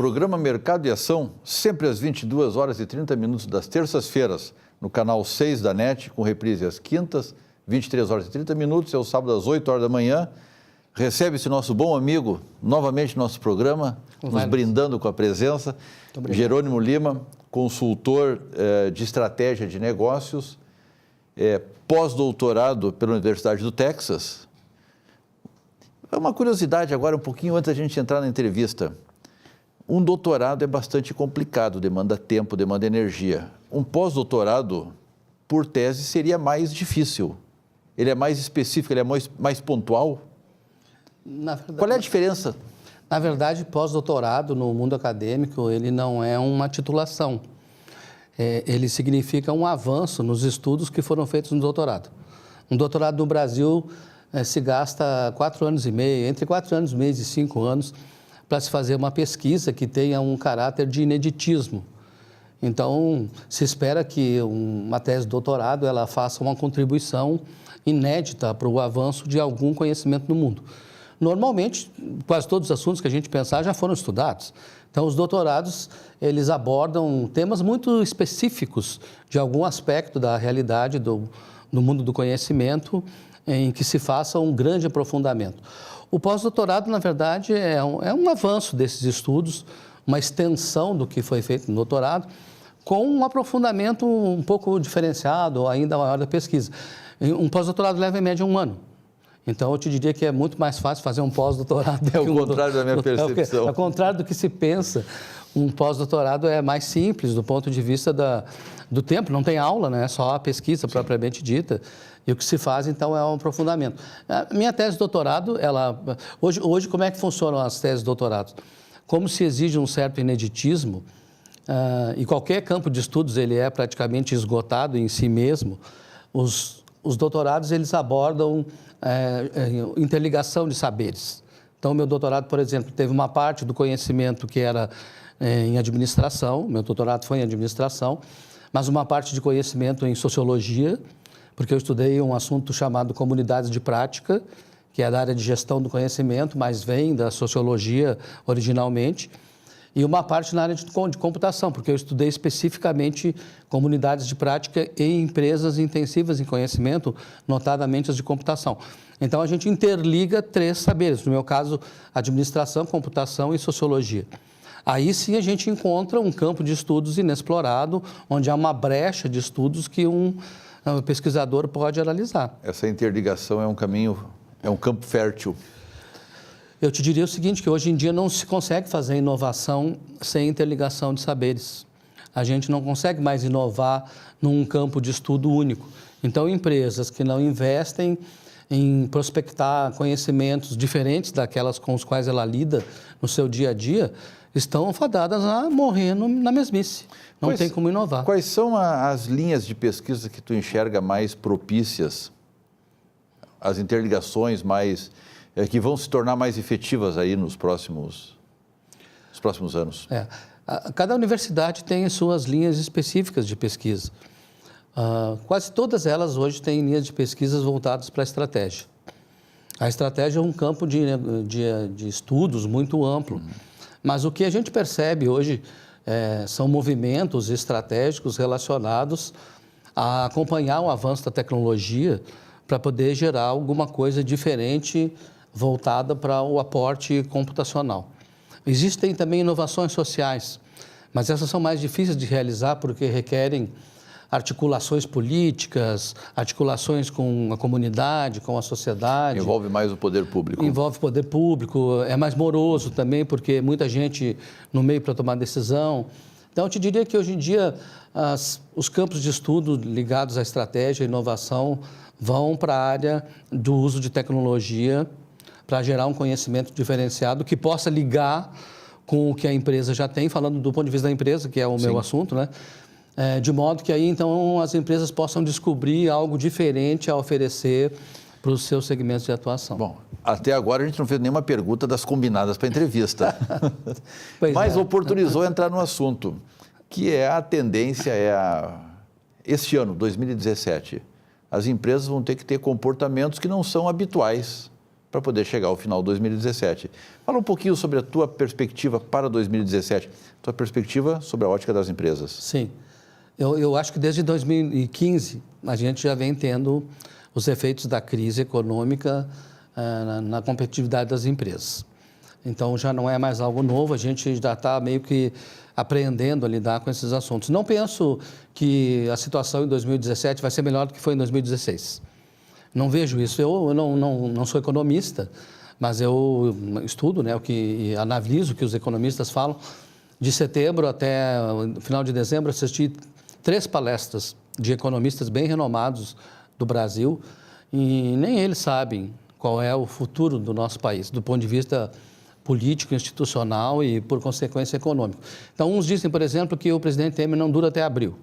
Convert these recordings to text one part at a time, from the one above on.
programa Mercado e Ação, sempre às 22 horas e 30 minutos das terças-feiras, no canal 6 da NET, com reprise às quintas, 23 horas e 30 minutos, e ao sábado às 8 horas da manhã. Recebe-se nosso bom amigo, novamente no nosso programa, nos brindando com a presença, Jerônimo Lima, consultor de estratégia de negócios, pós-doutorado pela Universidade do Texas. É uma curiosidade agora, um pouquinho antes da gente entrar na entrevista. Um doutorado é bastante complicado, demanda tempo, demanda energia. Um pós-doutorado, por tese, seria mais difícil. Ele é mais específico, ele é mais pontual? Qual é a diferença? Na verdade, pós-doutorado no mundo acadêmico, ele não é uma titulação. Ele significa um avanço nos estudos que foram feitos no doutorado. Um doutorado no Brasil se gasta 4 anos e meio, entre 4 anos e meio e 5 anos, para se fazer uma pesquisa que tenha um caráter de ineditismo. Então, se espera que uma tese de doutorado ela faça uma contribuição inédita para o avanço de algum conhecimento no mundo. Normalmente, quase todos os assuntos que a gente pensar já foram estudados. Então, os doutorados, eles abordam temas muito específicos de algum aspecto da realidade do mundo do conhecimento em que se faça um grande aprofundamento. O pós-doutorado, na verdade, é um avanço desses estudos, uma extensão do que foi feito no doutorado, com um aprofundamento um pouco diferenciado, ainda maior da pesquisa. Um pós-doutorado leva, em média, 1 ano. Então, eu te diria que é muito mais fácil fazer um pós-doutorado. É o contrário da minha percepção. Ao contrário do que se pensa, um pós-doutorado é mais simples do ponto de vista do tempo. Não tem aula, né? É só a pesquisa propriamente dita. E o que se faz, então, é um aprofundamento. A minha tese de doutorado, hoje como é que funcionam as teses de doutorado? Como se exige um certo ineditismo, e qualquer campo de estudos ele é praticamente esgotado em si mesmo, os doutorados eles abordam interligação de saberes. Então, meu doutorado, por exemplo, teve uma parte do conhecimento que era em administração, meu doutorado foi em administração, mas uma parte de conhecimento em sociologia, porque eu estudei um assunto chamado comunidades de prática, que é da área de gestão do conhecimento, mas vem da sociologia originalmente, e uma parte na área de computação, porque eu estudei especificamente comunidades de prática e empresas intensivas em conhecimento, notadamente as de computação. Então, a gente interliga 3 saberes, no meu caso, administração, computação e sociologia. Aí sim a gente encontra um campo de estudos inexplorado, onde há uma brecha de estudos que um pesquisador pode analisar. Essa interligação é um caminho, é um campo fértil. Eu te diria o seguinte, que hoje em dia não se consegue fazer inovação sem interligação de saberes. A gente não consegue mais inovar num campo de estudo único. Então, empresas que não investem em prospectar conhecimentos diferentes daquelas com os quais ela lida no seu dia a dia, estão fadadas a morrer na mesmice. Não tem como inovar. Quais são as linhas de pesquisa que tu enxerga mais propícias, as interligações que vão se tornar mais efetivas aí nos próximos anos? Cada universidade tem suas linhas específicas de pesquisa. Quase todas elas hoje têm linhas de pesquisas voltadas para a estratégia. A estratégia é um campo de estudos muito amplo, mas o que a gente percebe hoje são movimentos estratégicos relacionados a acompanhar o avanço da tecnologia para poder gerar alguma coisa diferente voltada para o aporte computacional. Existem também inovações sociais, mas essas são mais difíceis de realizar porque requerem articulações políticas, articulações com a comunidade, com a sociedade. Envolve mais o poder público. Envolve o poder público, é mais moroso também, porque muita gente no meio para tomar decisão. Então, eu te diria que hoje em dia os campos de estudo ligados à estratégia e inovação vão para a área do uso de tecnologia para gerar um conhecimento diferenciado que possa ligar com o que a empresa já tem, falando do ponto de vista da empresa, que é o meu assunto, né? De modo que aí, então, as empresas possam descobrir algo diferente a oferecer para os seus segmentos de atuação. Bom, até agora a gente não fez nenhuma pergunta das combinadas para a entrevista, mas oportunizou entrar no assunto, que é a tendência, este ano, 2017, as empresas vão ter que ter comportamentos que não são habituais para poder chegar ao final de 2017. Fala um pouquinho sobre a tua perspectiva para 2017, tua perspectiva sobre a ótica das empresas. Sim, eu acho que desde 2015 a gente já vem tendo os efeitos da crise econômica na competitividade das empresas. Então, já não é mais algo novo, a gente já está meio que aprendendo a lidar com esses assuntos. Não penso que a situação em 2017 vai ser melhor do que foi em 2016. Não vejo isso. Eu não sou economista, mas eu estudo, né, e analiso o que os economistas falam. De setembro até o final de dezembro, assisti 3 palestras de economistas bem renomados do Brasil e nem eles sabem qual é o futuro do nosso país, do ponto de vista político, institucional e, por consequência, econômico. Então, uns dizem, por exemplo, que o presidente Temer não dura até abril.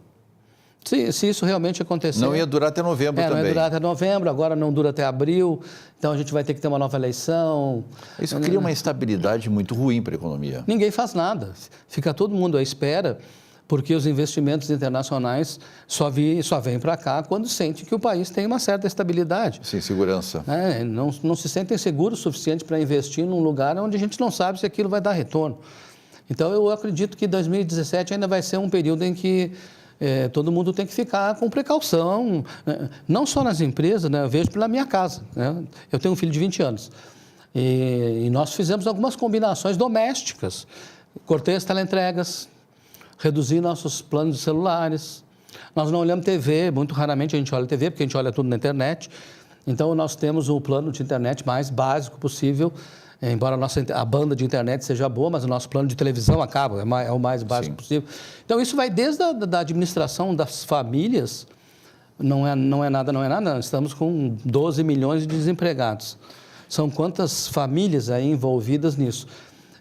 Se isso realmente acontecer... Não ia durar até novembro também. Não ia durar até novembro, agora não dura até abril, então a gente vai ter que ter uma nova eleição. Isso cria uma instabilidade muito ruim para a economia. Ninguém faz nada, fica todo mundo à espera, porque os investimentos internacionais só vêm para cá quando sentem que o país tem uma certa estabilidade. Sim, segurança. Não se sentem seguros o suficiente para investir num lugar onde a gente não sabe se aquilo vai dar retorno. Então, eu acredito que 2017 ainda vai ser um período em que todo mundo tem que ficar com precaução, não só nas empresas, né? Eu vejo pela minha casa, né? Eu tenho um filho de 20 anos e nós fizemos algumas combinações domésticas. Cortei as teleentregas, reduzi nossos planos de celulares. Nós não olhamos TV, muito raramente a gente olha TV, porque a gente olha tudo na internet. Então, nós temos o plano de internet mais básico possível, embora a banda de internet seja boa, mas o nosso plano de televisão acaba, é o mais básico possível. Então, isso vai desde a administração das famílias, não é nada, nós estamos com 12 milhões de desempregados. São quantas famílias aí envolvidas nisso?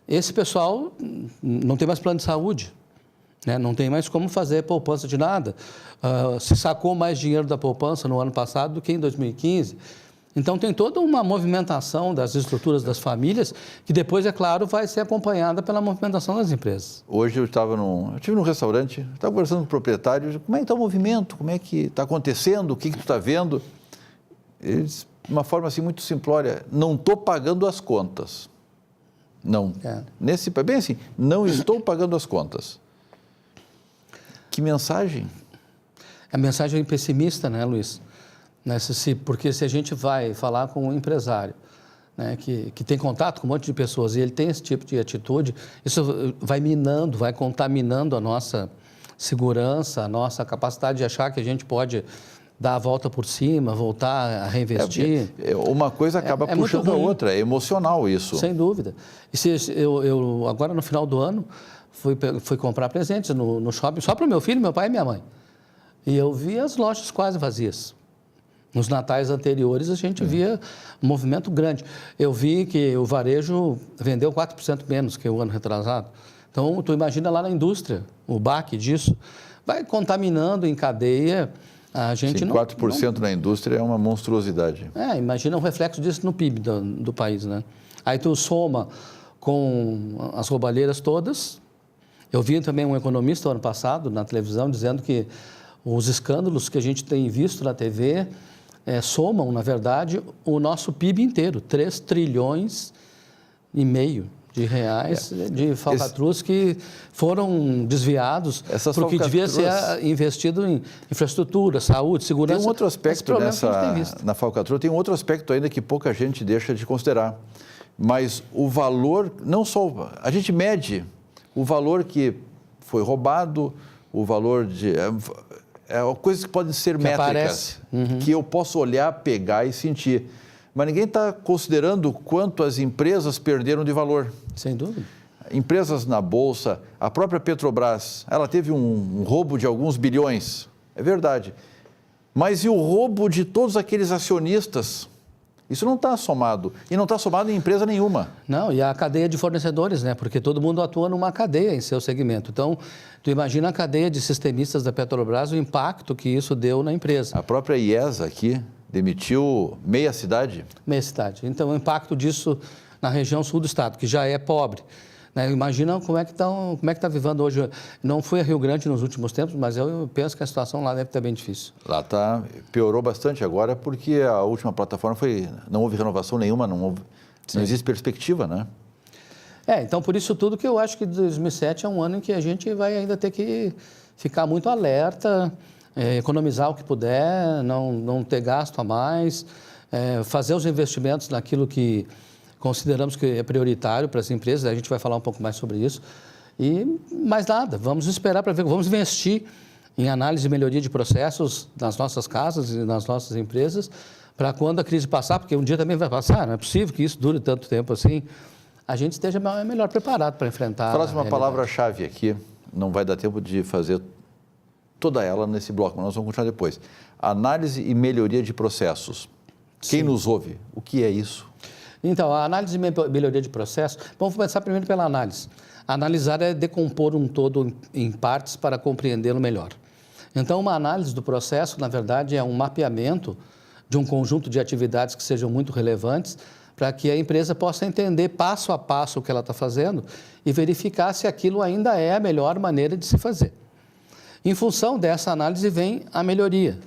Esse pessoal não tem mais plano de saúde. Não tem mais como fazer poupança de nada. Se sacou mais dinheiro da poupança no ano passado do que em 2015. Então, tem toda uma movimentação das estruturas das famílias que depois, é claro, vai ser acompanhada pela movimentação das empresas. Hoje eu estive num restaurante, estava conversando com o proprietário, como é que está o movimento, como é que está acontecendo, o que tu está vendo? Eles, de uma forma assim muito simplória, não estou pagando as contas. Não. Bem assim, não estou pagando as contas. Que mensagem? A mensagem é pessimista, né, Luiz? Porque se a gente vai falar com um empresário, né, que tem contato com um monte de pessoas e ele tem esse tipo de atitude, isso vai contaminando a nossa segurança, a nossa capacidade de achar que a gente pode dar a volta por cima, voltar a reinvestir. Uma coisa acaba puxando a outra, é emocional isso. Sem dúvida. E eu agora, no final do ano, fui comprar presentes no shopping, só para o meu filho, meu pai e minha mãe. E eu vi as lojas quase vazias. Nos natais anteriores, a gente via um movimento grande. Eu vi que o varejo vendeu 4% menos que o ano retrasado. Então, tu imagina lá na indústria, o baque disso. Vai contaminando em cadeia, a gente não... 4% na indústria é uma monstruosidade. Imagina o reflexo disso no PIB do país, né? Aí tu soma com as roubalheiras todas. Eu vi também um economista ano passado na televisão dizendo que os escândalos que a gente tem visto na TV somam, na verdade, o nosso PIB inteiro, 3 trilhões e meio de reais de falcatruas que foram desviados porque devia ser investido em infraestrutura, saúde, segurança. Tem um outro aspecto na falcatrua, tem um outro aspecto ainda que pouca gente deixa de considerar, mas o valor, não só, a gente mede o valor que foi roubado, o valor de... coisas que podem ser métricas, que eu posso olhar, pegar e sentir. Mas ninguém está considerando quanto as empresas perderam de valor. Sem dúvida. Empresas na Bolsa, a própria Petrobras, ela teve um roubo de alguns bilhões, é verdade. Mas e o roubo de todos aqueles acionistas? Isso não está somado. E não está somado em empresa nenhuma. Não, e a cadeia de fornecedores, né? Porque todo mundo atua numa cadeia em seu segmento. Então, tu imagina a cadeia de sistemistas da Petrobras, o impacto que isso deu na empresa. A própria IESA aqui demitiu meia cidade. Meia cidade. Então, o impacto disso na região sul do estado, que já é pobre. né? Imagina como é que está vivendo hoje. Não fui a Rio Grande nos últimos tempos, mas eu penso que a situação lá deve estar bem difícil. Lá piorou bastante agora, porque a última plataforma não houve renovação nenhuma, não existe perspectiva, né? Então por isso tudo que eu acho que 2007 é um ano em que a gente vai ainda ter que ficar muito alerta, economizar o que puder, não ter gasto a mais, fazer os investimentos naquilo que consideramos que é prioritário para as empresas, a gente vai falar um pouco mais sobre isso. E mais nada, vamos esperar para ver, vamos investir em análise e melhoria de processos nas nossas casas e nas nossas empresas, para quando a crise passar, porque um dia também vai passar, não é possível que isso dure tanto tempo assim, a gente esteja melhor preparado para enfrentar. Falasse uma palavra-chave aqui, não vai dar tempo de fazer toda ela nesse bloco, mas nós vamos continuar depois. Análise e melhoria de processos. Quem nos ouve, o que é isso? Então, a análise e melhoria de processos, vamos começar primeiro pela análise. Analisar é decompor um todo em partes para compreendê-lo melhor. Então, uma análise do processo, na verdade, é um mapeamento de um conjunto de atividades que sejam muito relevantes para que a empresa possa entender passo a passo o que ela está fazendo e verificar se aquilo ainda é a melhor maneira de se fazer. Em função dessa análise vem a melhoria.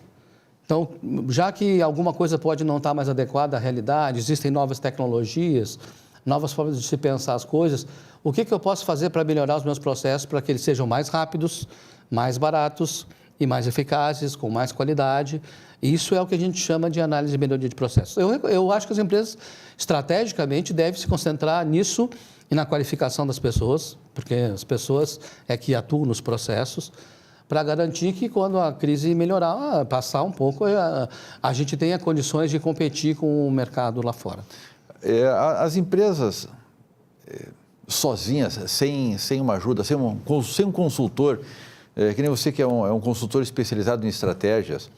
Então, já que alguma coisa pode não estar mais adequada à realidade, existem novas tecnologias, novas formas de se pensar as coisas, o que eu posso fazer para melhorar os meus processos para que eles sejam mais rápidos, mais baratos e mais eficazes, com mais qualidade? Isso é o que a gente chama de análise e melhoria de processos. Eu acho que as empresas, estrategicamente, devem se concentrar nisso e na qualificação das pessoas, porque as pessoas é que atuam nos processos, para garantir que quando a crise melhorar, passar um pouco, a gente tenha condições de competir com o mercado lá fora. As empresas sozinhas, sem uma ajuda, sem um consultor, que nem você que é um consultor especializado em estratégias,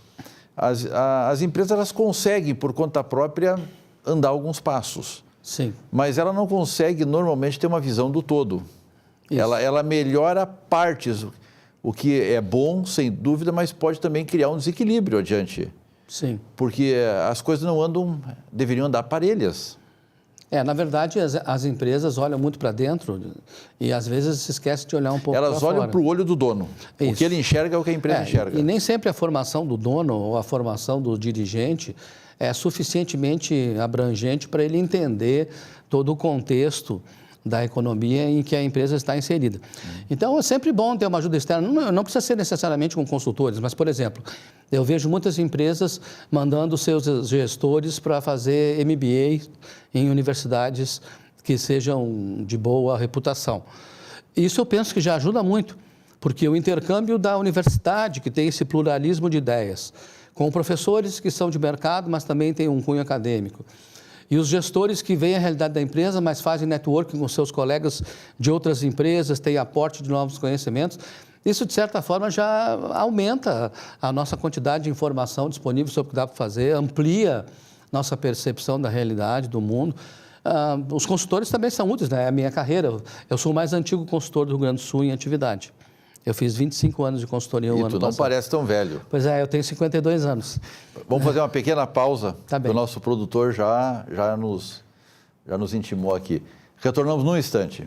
as empresas elas conseguem, por conta própria, andar alguns passos. Sim. Mas ela não consegue, normalmente, ter uma visão do todo. Ela melhora partes, o que é bom, sem dúvida, mas pode também criar um desequilíbrio adiante. Sim. Porque as coisas deveriam andar parelhas. Na verdade, as empresas olham muito para dentro e às vezes se esquecem de olhar um pouco para fora. Elas olham para o olho do dono. Isso. O que ele enxerga é o que a empresa enxerga. E nem sempre a formação do dono ou a formação do dirigente é suficientemente abrangente para ele entender todo o contexto da economia em que a empresa está inserida. Então, é sempre bom ter uma ajuda externa. Não precisa ser necessariamente com consultores, mas, por exemplo, eu vejo muitas empresas mandando seus gestores para fazer MBA em universidades que sejam de boa reputação. Isso eu penso que já ajuda muito, porque o intercâmbio da universidade, que tem esse pluralismo de ideias, com professores que são de mercado, mas também têm um cunho acadêmico, e os gestores que veem a realidade da empresa, mas fazem networking com seus colegas de outras empresas, têm aporte de novos conhecimentos, isso, de certa forma, já aumenta a nossa quantidade de informação disponível sobre o que dá para fazer, amplia nossa percepção da realidade, do mundo. Os consultores também são úteis, né? É a minha carreira. Eu sou o mais antigo consultor do Rio Grande do Sul em atividade. Eu fiz 25 anos de consultoria o ano passado. E tu não parece tão velho. Pois é, eu tenho 52 anos. Vamos fazer uma pequena pausa. Tá bem. O nosso produtor já nos intimou aqui. Retornamos num instante.